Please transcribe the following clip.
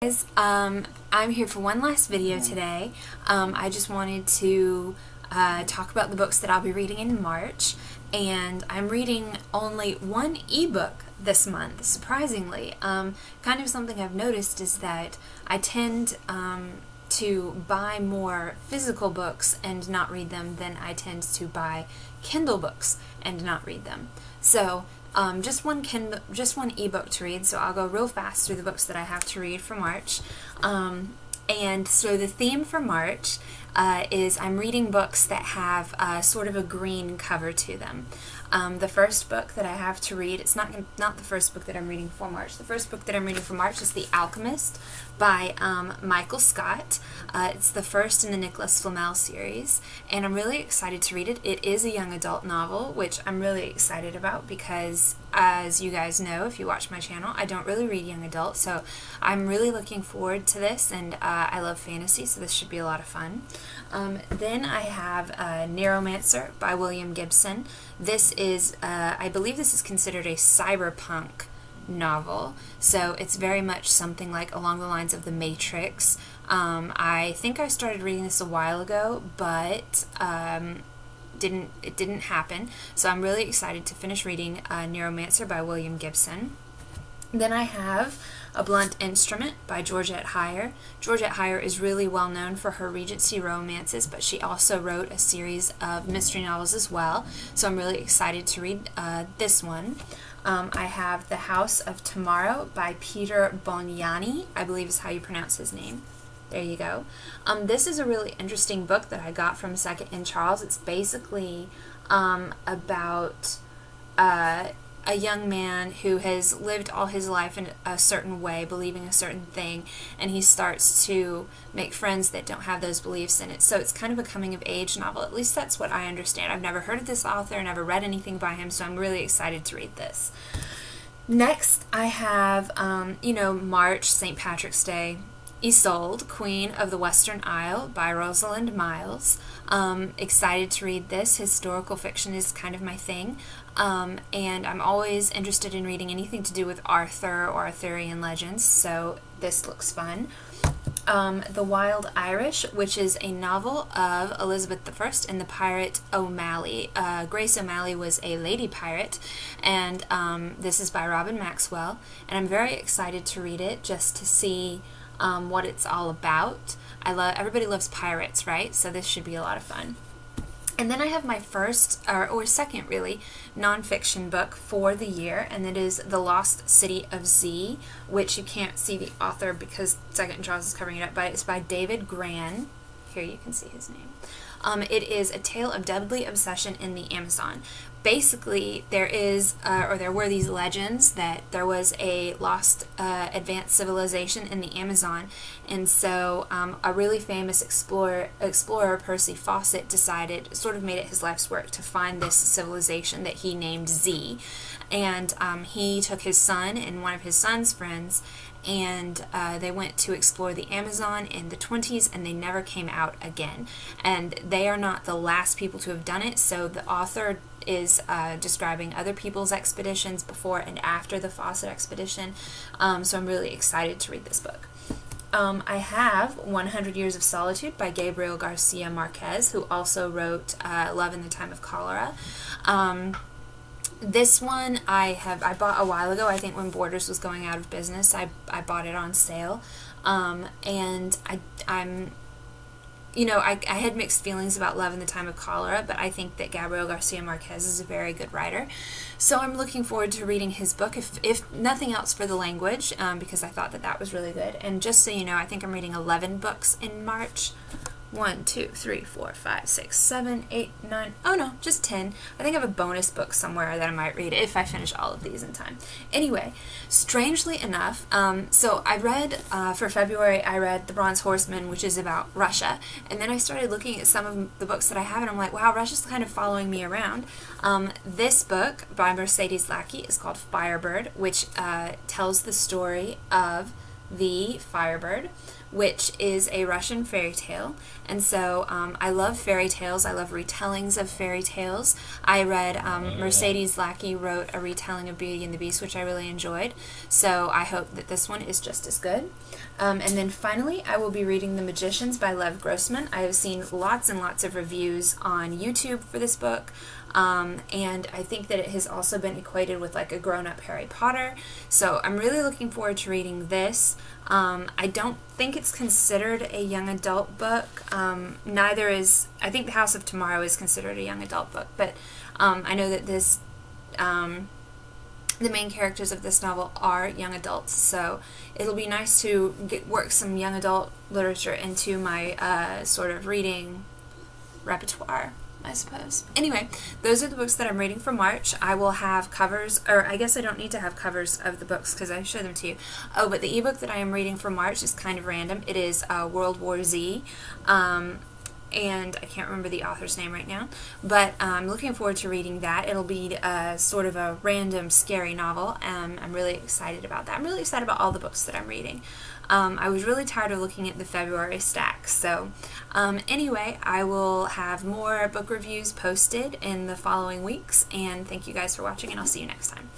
Guys, I'm here for one last video today. I just wanted to talk about the books that I'll be reading in March, and I'm reading only one ebook this month, surprisingly. Kind of something I've noticed is that I tend to buy more physical books and not read them than I tend to buy Kindle books and not read them. So just one ebook to read, so I'll go real fast through the books that I have to read for March. And so the theme for March is I'm reading books that have sort of a green cover to them. The first book that I have to read, it's not the first book that I'm reading for March. The first book that I'm reading for March is The Alchemist by Michael Scott. It's the first in the Nicholas Flamel series, and I'm really excited to read it. It is a young adult novel, which I'm really excited about because, as you guys know, if you watch my channel, I don't really read young adult, so I'm really looking forward to this, and I love fantasy, so this should be a lot of fun. Then I have Neuromancer by William Gibson. This is, I believe this is considered a cyberpunk novel, so it's very much something like along the lines of The Matrix. I think I started reading this a while ago, but it didn't happen, so I'm really excited to finish reading Neuromancer by William Gibson. Then I have A Blunt Instrument by Georgette Heyer. Georgette Heyer is really well known for her Regency romances, but she also wrote a series of mystery novels as well, so I'm really excited to read this one. I have The House of Tomorrow by Peter Boniani, I believe is how you pronounce his name. There you go. This is a really interesting book that I got from Second in Charles. It's basically about a young man who has lived all his life in a certain way, believing a certain thing, and he starts to make friends that don't have those beliefs in it. So it's kind of a coming-of-age novel. At least that's what I understand. I've never heard of this author, never read anything by him, so I'm really excited to read this. Next, I have, March, St. Patrick's Day, Isolde, Queen of the Western Isle by Rosalind Miles. Excited to read this. Historical fiction is kind of my thing, and I'm always interested in reading anything to do with Arthur or Arthurian legends, so this looks fun. The Wild Irish, which is a novel of Elizabeth I and the pirate O'Malley. Grace O'Malley was a lady pirate, and this is by Robin Maxwell, and I'm very excited to read it just to see what it's all about. Everybody loves pirates, right? So this should be a lot of fun. And then I have my first, or second really, nonfiction book for the year, and it is The Lost City of Z, which you can't see the author because Second Charles is covering it up, but it's by David Grann. Here you can see his name. It is a tale of deadly obsession in the Amazon. Basically, there were these legends that there was a lost advanced civilization in the Amazon, and so a really famous explorer, Percy Fawcett, made it his life's work to find this civilization that he named Z, and he took his son and one of his son's friends, and they went to explore the Amazon in the 20s, and they never came out again. And they are not the last people to have done it, so the author is describing other people's expeditions before and after the Fawcett expedition, so I'm really excited to read this book. I have 100 Years of Solitude by Gabriel Garcia Marquez, who also wrote Love in the Time of Cholera. This one I bought a while ago. I think when Borders was going out of business, I bought it on sale, and I had mixed feelings about Love in the Time of Cholera, but I think that Gabriel Garcia Marquez is a very good writer, so I'm looking forward to reading his book, if nothing else for the language, because I thought that was really good. And just so you know, I think I'm reading 11 books in March. 1, 2, 3, 4, 5, 6, 7, 8, 9, oh no, just 10. I think I have a bonus book somewhere that I might read if I finish all of these in time. Anyway, strangely enough, so I read, for February, I read The Bronze Horseman, which is about Russia, and then I started looking at some of the books that I have, and I'm like, wow, Russia's kind of following me around. This book by Mercedes Lackey is called Firebird, which tells the story of the Firebird, which is a Russian fairy tale. And so I love fairy tales. I love retellings of fairy tales. I read Mercedes Lackey wrote a retelling of Beauty and the Beast, which I really enjoyed. So I hope that this one is just as good. And then finally, I will be reading The Magicians by Lev Grossman. I have seen lots and lots of reviews on YouTube for this book, and I think that it has also been equated with like a grown-up Harry Potter, so I'm really looking forward to reading this. I don't think it's considered a young adult book. Neither is, I think The House of Tomorrow is considered a young adult book, but I know that this the main characters of this novel are young adults, so it'll be nice to work some young adult literature into my sort of reading repertoire, I suppose. Anyway, those are the books that I'm reading for March. I will have covers, or I guess I don't need to have covers of the books because I show them to you. Oh, but the ebook that I am reading for March is kind of random. It is World War Z. And I can't remember the author's name right now, but I'm looking forward to reading that. It'll be sort of a random scary novel. I'm really excited about that. I'm really excited about all the books that I'm reading. I was really tired of looking at the February stack, so anyway, I will have more book reviews posted in the following weeks, and thank you guys for watching, and I'll see you next time.